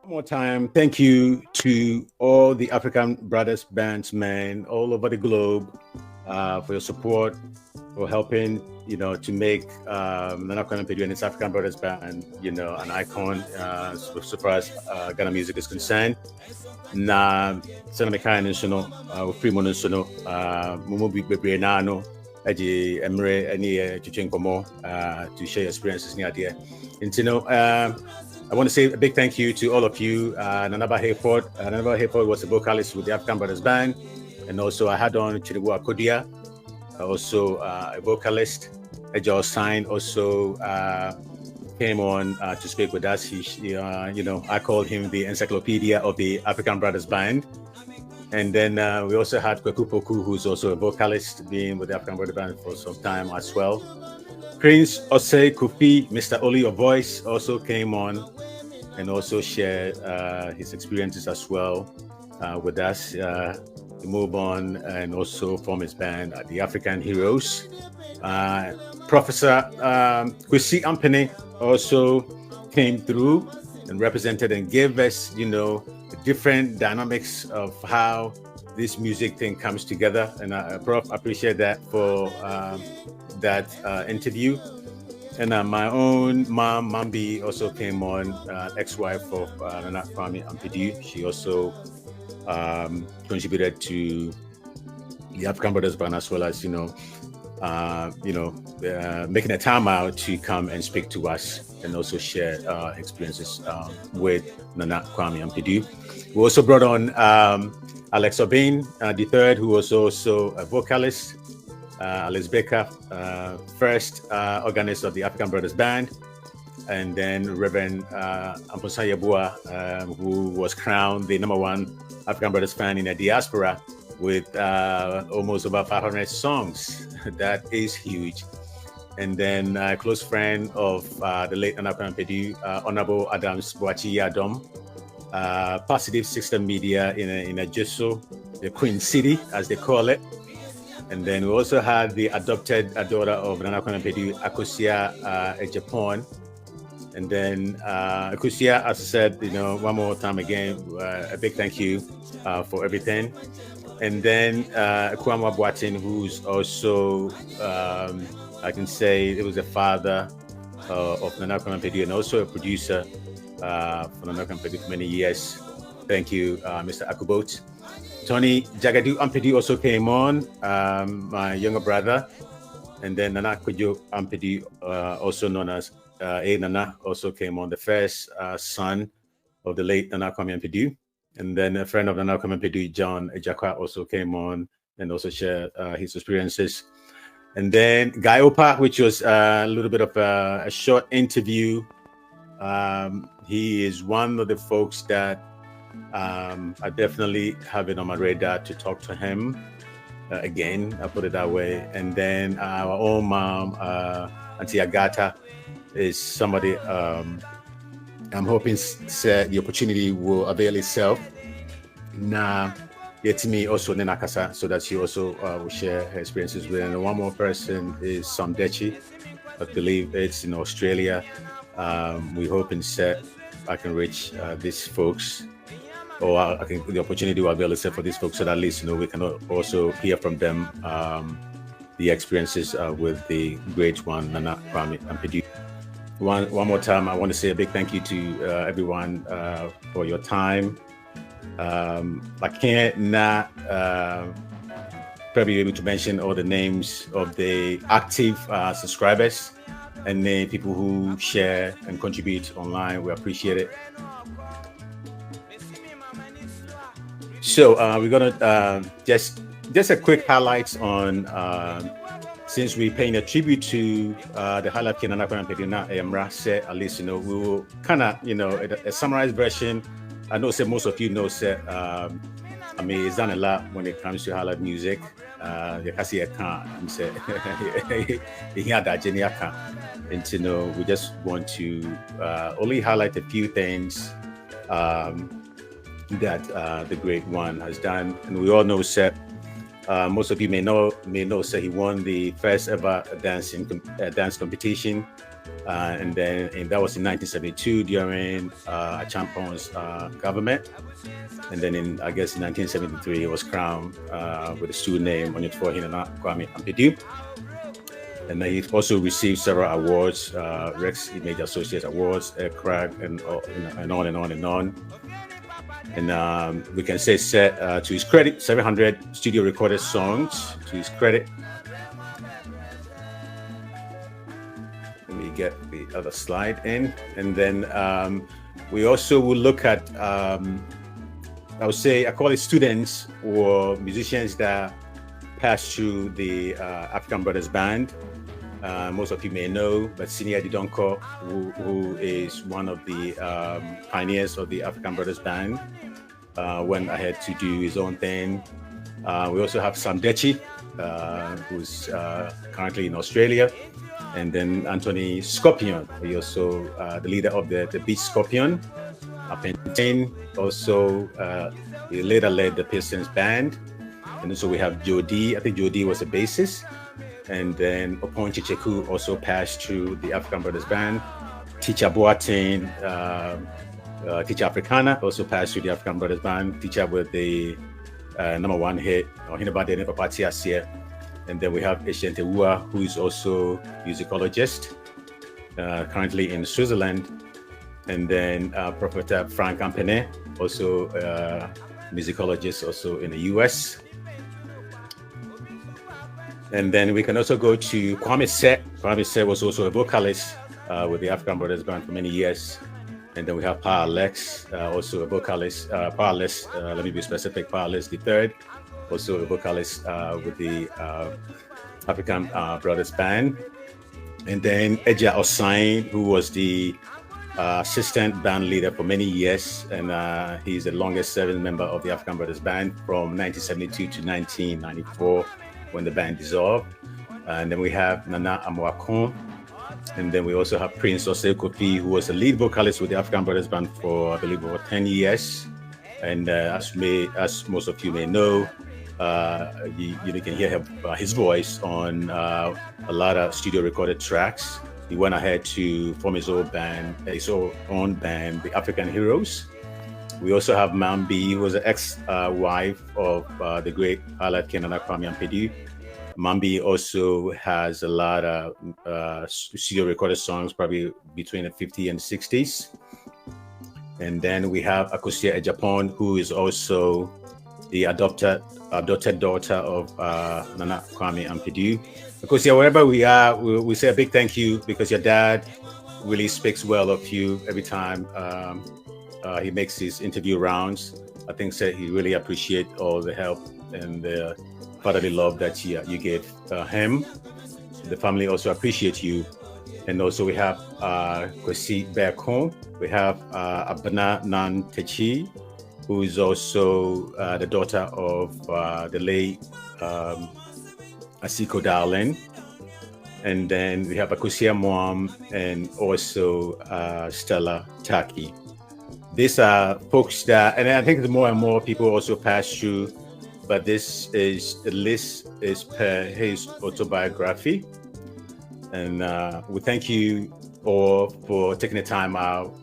One more time, thank you to all the African Brothers bands, man, all over the globe, for your support, for helping, to make Nana Kwame Pedu and his African Brothers band, an icon, so far as Ghana music is concerned. Na Senamika and Suno, Free Mono Suno, Mumubi Bebrianano, Eji Emre, any Chichinkomo, to share experiences near there. And I want to say a big thank you to all of you. Nanaba Hayford. Nanaba Hayford was a vocalist with the African Brothers Band. And also I had on Chiribu Akodia, also a vocalist. Ejao Sign also came on to speak with us. I called him the encyclopedia of the African Brothers Band. And then we also had Kweku Poku, who's also a vocalist, being with the African Brothers Band for some time as well. Prince Osei Kufi, Mr. Oli Your Voice, also came on and also shared his experiences as well with us. To move on and also form his band, the African Heroes. Professor Kwesi Ampene also came through and represented and gave us, the different dynamics of how this music thing comes together. And Prof, I appreciate that for that interview. And my own mom, Mambi, also came on, ex-wife of Nana Kwame Pedu. She also contributed to the African Brothers Band, as well as making a time out to come and speak to us and also share experiences with Nana Kwame Pedu. We also brought on Alex Obin, the third, who was also a vocalist. Alex Baker, first organist of the African Brothers Band, and then Reverend Amposa Yabua, who was crowned the #1 African Brothers fan in the diaspora with almost about 500 songs. That is huge. And then a close friend of the late Nana Kwame Pedu, Honorable Adams Boachi Yadom, Positive System Media in a Jeso, the Queen City, as they call it. And then we also had the adopted daughter of Nana Kwame Pedu, Akosia Japan. And then Akosia, as I said, one more time again, a big thank you for everything. And then Kwamwa Boatin, who's also, I can say, it was a father of Nana Kwame Pedu and also a producer for Nana Kwame Pedu for many years. Thank you, Mr. Akubot. Tony Jagadu Ampedu also came on, my younger brother. And then Nana Kwejo Ampedu, also known as Nana, also came on, the first son of the late Nana Kwame Pedu. And then a friend of Nana Kwame Pedu, John Ejakwa, also came on and also shared his experiences. And then Guy Opa, which was a little bit of a short interview. He is one of the folks that I definitely have it on my radar to talk to him again. I put it that way. And then our own mom, Auntie Agata, is somebody I'm hoping the opportunity will avail itself. Now, yet me also Nenakasa, so that she also will share her experiences with. And one more person is Sam Dechi. I believe it's in Australia. We hope instead I can reach these folks, or I think the opportunity will avail itself for these folks, so that at least we can also hear from them the experiences with the great one, Nana Kwame Pedu. One more time, I want to say a big thank you to everyone for your time. I can't not probably be able to mention all the names of the active subscribers and the people who share and contribute online. We appreciate it. So we're gonna just a quick highlights on. Since we're paying a tribute to the highlight Nana Kwame Pedu na Emra said, at least we will kind of a summarized version. I know most of you know I mean, it's done a lot when it comes to highlight music. You can see I can't say and we just want to only highlight a few things that the great one has done, and we all know Seth. Most of you may know. He won the first ever dance competition and that was in 1972 during Achampon's government. And then in 1973, he was crowned with the student name Onyetufor Hinana Kwame Ampadu. And then he also received several awards, Rex Image Associates Awards, Craig, and on and on and on. And we can say, to his credit, 700 studio recorded songs to his credit. Let me get the other slide in. And then we also will look at, I would say, I call it students or musicians that passed through the African Brothers Band. Most of you may know, but Senior Didonko, who is one of the pioneers of the African Brothers Band, went ahead to do his own thing. We also have Sam Dechi, who's currently in Australia, and then Anthony Scorpion, he also the leader of the Beach Scorpion. Pentain also he later led the Pistons Band, and also we have Jody. I think Jody was a bassist. And then Opon Chicheku also passed through the African Brothers Band. Teacher Boateng, Teacher Africana also passed through the African Brothers Band. Teacher with the #1 hit, Hinabade Never Party Asia. And then we have Etienne Tewua, who is also musicologist, currently in Switzerland. And then Professor Frank Ampene, also musicologist, also in the US. And then we can also go to Kwame Seth. Kwame Seth was also a vocalist with the African Brothers Band for many years. And then we have Powerlex, also a vocalist. Powerlex, let me be specific, Powerlex the third, also a vocalist with the African Brothers Band. And then Eja Osain, who was the assistant band leader for many years. And he's the longest serving member of the African Brothers Band from 1972 to 1994. When the band dissolved. And then we have Nana Amoakon. And then we also have Prince Osei Kofi, who was the lead vocalist with the African Brothers Band for, I believe, over 10 years. And as most of you may know, you can hear his voice on a lot of studio recorded tracks. He went ahead to form his own band, the African Heroes. We also have Mambi, who was an ex-wife of the great highlight King Nana Kwame Ampadu. Mambi also has a lot of studio recorded songs, probably between the 50s and 60s. And then we have Akosia Ejapon, who is also the adopted daughter of Nana Kwame Ampadu. Akosia, wherever we are, we say a big thank you, because your dad really speaks well of you every time he makes his interview rounds. I think he really appreciates all the help and the fatherly love that you gave him. The family also appreciates you. And also we have Kwesi Berkon. We have Abana Nan Techi, who is also the daughter of the late Asiko Darling. And then we have Akosia Moam and also Stella Taki. These are folks that, and I think more and more people also pass through, but the list is per his autobiography. And we thank you all for taking the time out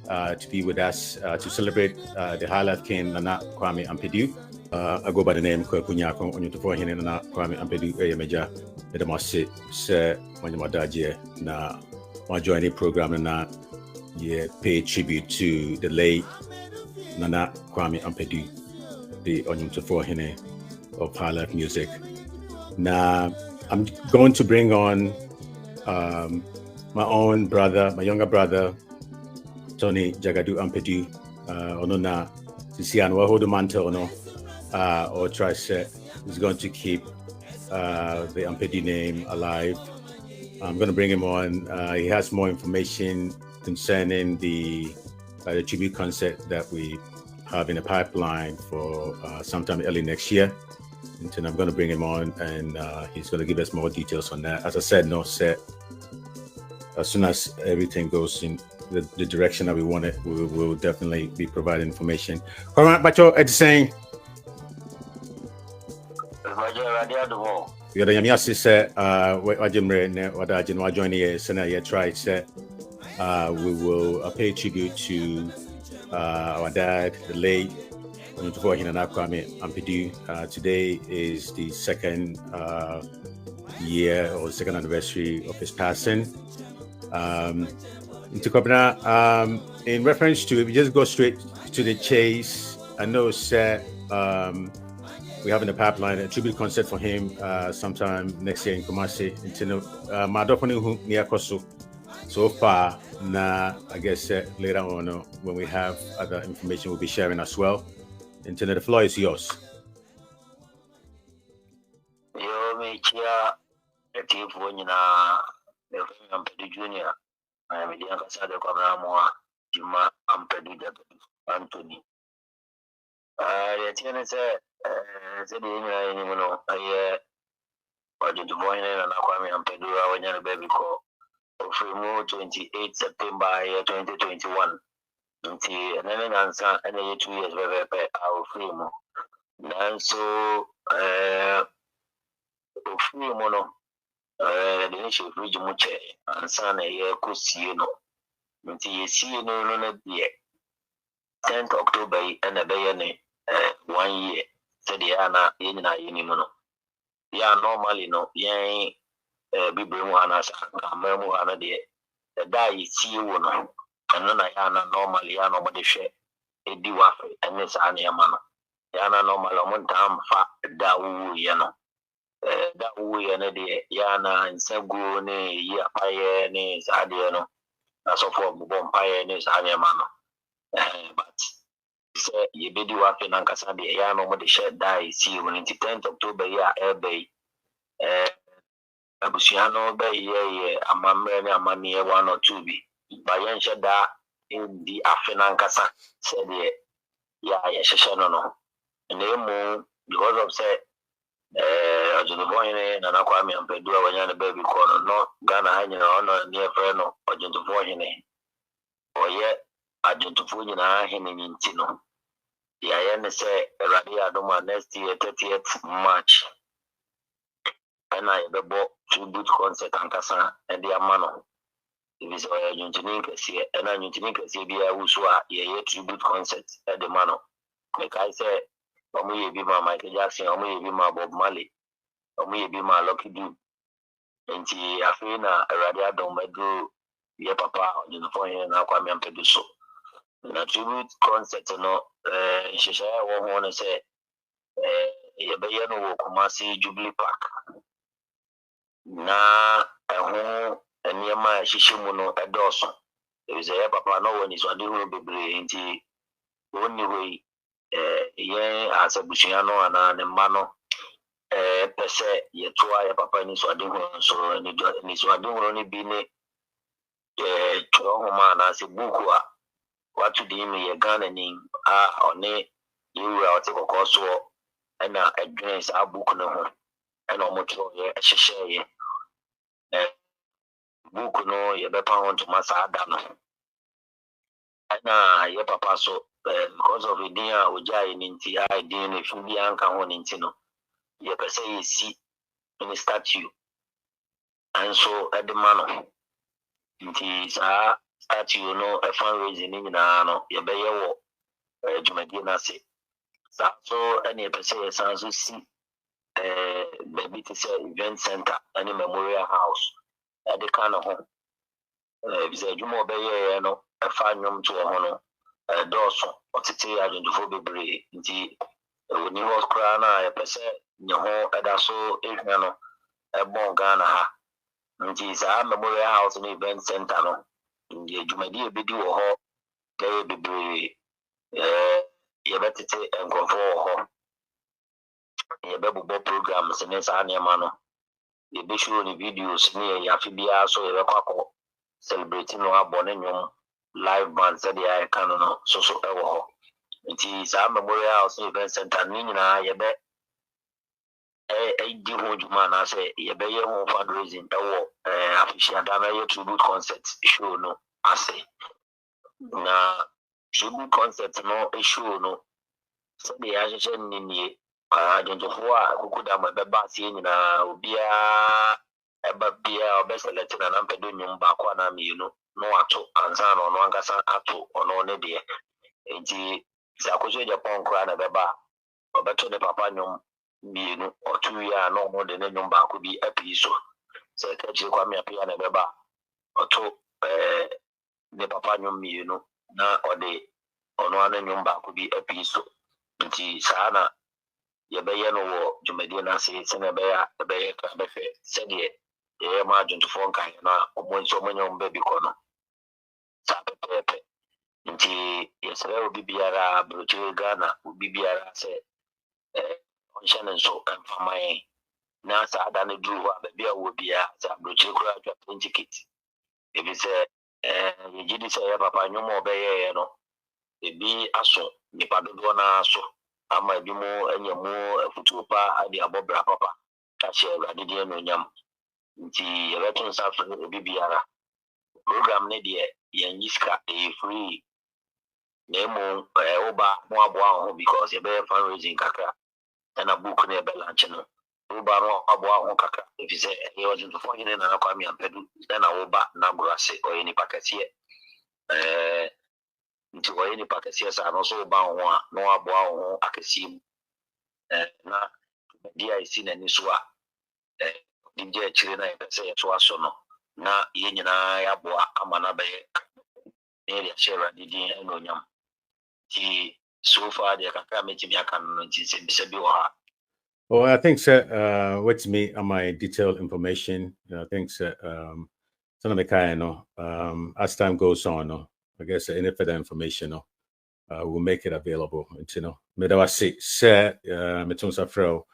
to be with us to celebrate the highlight King Nana Kwame Ampadu. I go by the name Kunyako Onyetufor Hinana Kwame Ampadu Eyemeja Edamasi Se Onyamadaje na join the program na pay tribute to the late Nana Kwame Ampadu, the Onyetufor Hine of high life music. Now I'm going to bring on my own brother, my younger brother, Tony Jagadu Ampadu. Onona Sisian Wahodo Manto no or Triset is going to keep the Ampadu name alive. I'm going to bring him on. He has more information concerning the tribute concert that we have in the pipeline for sometime early next year. And then I'm going to bring him on, and he's going to give us more details on that. As I said, no set. As soon as everything goes in the direction that we want it, we will definitely be providing information. All right, Bacho, it's saying. We are the Yamiasi said, Wajimre, what I didn't join here, Senate tried said, we will pay tribute to our dad, the late Kwame Ampedu. Today is the second year or second anniversary of his passing. In reference to it, we just go straight to the chase. I know, sir, we have in the pipeline a tribute concert for him sometime next year in Kumasi. So far, I guess later on when we have other information, we'll be sharing as well. Internet, the floor is yours. Junior. I am the Ambassador of Juma Ampedu Anthony. Said I did the boy and Kwame Ampedu when you're a baby call. 28 September 2021. And then answer any 2 years our free mo. And so free mono. The issue of Muche and son a year could see you know. Until you see no 10th October and a bayane 1 year. Said the Anna in Yinimono. Ya normally no, yan Bibrimuana, Memuana de the die see you no. And then I am normally nobody share a diwaffe and Miss Aniamana. Yana normal montam fa da yano. That way, and the Yana and Segu, ne, Yapaye, ne, Sadiano, as of Bompire, ne, Sadiamano. But say, you be do up in Ancasadi, Yano, what the shed die, see you when it's 10th October, ya, Abbey, Abusiano, Bay, ye, a mamma, a money, 1 or 2 be. By Yanshada in the Afinancasa, said ye, ya, Yashano. And they move because of say, Argentine and Kwame Ampedu when you're the baby corner, no Ghana hanging on near friend or Argentine. Or yet, Argentina him in Tino. The IN say, Radia Doma next year, 30th March. And I bought tribute concert and Casa and the Amano. If it's Argentine, and Argentine, Sabia Usua, ye tribute concert at the Mano. Like I say, Omu be my Michael Jackson, Omu be my Bob Marley, Omu be my Lucky Dube. And she Afina, Radia Domedu, ye papa, the phone and Kwame Ampedu so. In a tribute concert, no, she shall want to say, Yabayano Kumasi Jubilee Park. Na a home and near my Shishimuno a Dawson. There is a papa, no one is one who will be into only way. As a Bushiano and a mano, per se, ye try a papa in Swadin, so any Swadin only been a man as a bookwa. What to deem me a gardening, on it, you will take a course and a drinks a book no, and almost a share book no, ye better want to Masadano. And ye papa so. Because of the dear Ujai in Inti, Dean, if you be anchor on Intino, you per se you see in the statue. And so at the manor, it is a statue, no, a fundraising in Nano, your bayo, Jumadina say. So any per se, sounds to see baby to say event center, any memorial house at the kind of home. If it's a Jumo Bayer, no, a fine room to a honor. Dawson, or to say I don't for be when you was crying, I per se, your home at so ignorant, a bon Ghana. And it is a memorial house and event center. In the Jumadi video hall, they be brave. You better take and go for home. Your baby programs and it's on your mano. You be showing videos near Yafibia, so you're a celebrating our bonnet. Live band said I can know so ever. It is a memorial house event center. Nina, you bet a deal man. I say, you bet your home fundraising. Official Dana tribute concert show. No, I say, now tribute concert no issue. No, so the association in adwontofoɔ a kukuda ma bɛba aseɛ nyinaa obiara ɛba biara ɔbɛselɛte na nampɛdo nnwom baako anaa mmienu na wato ansa na ɔno ankasa ato ɔno ne deɛ nti sɛ akɔso Japan koraa na bɛba a ɔbɛto ne papa nnwom mmienu ɔto wie a na ɔno de ne nnwom baako bi apii so sɛ ɛka kyerɛ Kwame Appiah na bɛba a ɔto ne papa nnwom mmienu na ɔde ɔno ano nnwom baako bi apii so nti saa na yɛbɛyɛ no wɔ dwumadie no ase sɛnea ɛbɛyɛ ka bɛhwɛ sɛdeɛ yɛyɛ ma adwontofoɔ nkaeɛ no a ɔmo nso ɔmo nyɛ ɔmo baabi kɔ no saa pɛpɛɛpɛ nti yɛsrɛ obi biara aburokyire Ghana obi biara sɛ ɔnhyɛ ne nso mfama yɛn na saa da no duru hɔ a baabi a wɔ biara sɛ aburokyire koraa atwa plane ticket ebi sɛ yɛgye di sɛ yɛ papa nnwom a ɔbɛyɛeɛ no ebi aso nipa dodoɔ no so ama ebi mo anya mu afutuo pa ade abɔ bra papa ahyɛ Awurade deɛ n'onyam nti yɛbɛto nsa so obi biara program ne deɛ yɛnyi sika ɛyɛ free na emu woba mo aboa ho because yɛbɛyɛ fundraising kakra ɛna book ne yɛbɛlanche no woba no aboa ho kakra efi sɛ ɛyɛ ɔdwontofoɔ hene Nana Kwame Ampadu ɛna woba na agorɔ ase ɔyɛ nipa kɛseɛ nti ɔyɛ nipa kɛseɛ saa no so woba ho a na waboa ho akɛseɛ mu na di a esi n'ani so a di gye akyire na yɛpɛ sɛ yɛto aso no na yɛn nyinaa yɛaboa ama no abɛyɛ na yɛde ahyɛ Awurade din anuonyam nti so far deɛ kakra mɛtumi aka no nti sɛ bisa bi wɔ ha. Oh, I think what's me on my detailed information. I think some of the kind as time goes on, I guess any further information we'll make it available. And me da wase say metunsa fro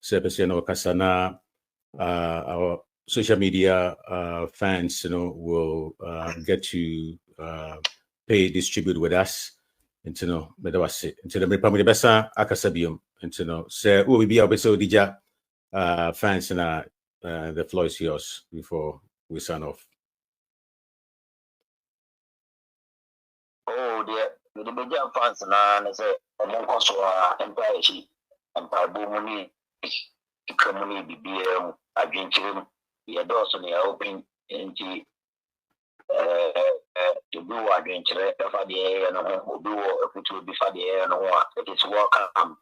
say person kasana our social media fans will get to distribute with us. Me da wase me pamwe besa akasabium say we be able to dija fans na the floor is yours before we sign off. Oh dear, the media fans na say among us are empire chi empire boomuni community bibia adwenkyerem ye dɔɔso ne open nti obi wɔ adwenkyerɛ ɛfa deɛ ɛyɛ no ho obi wɔ afutuo bi fa deɛ ɛyɛ no ho a it is welcome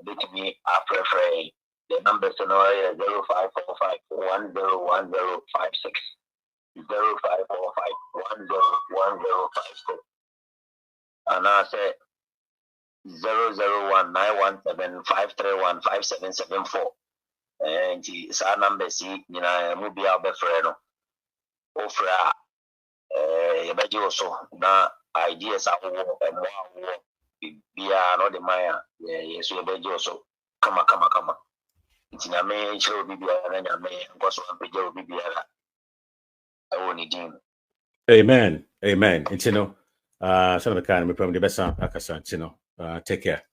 betumi afrɛfrɛ the numbers no yɛ 0545 101056 0545 101056 and I say 0019175315774 and it's our number see you know movie out befriend ofra yɛbɛgye wo so na ideas ahoɔ ɛmmoa ahoɔ biara no de maya yɛso yɛbɛgye wo so kama nti nyame nhyerɛ obi biara na nyame nkɔ so ampagya obi biara ɛwɔ ne din. Amen nti no some of the kind me from the best akasa nti no take care.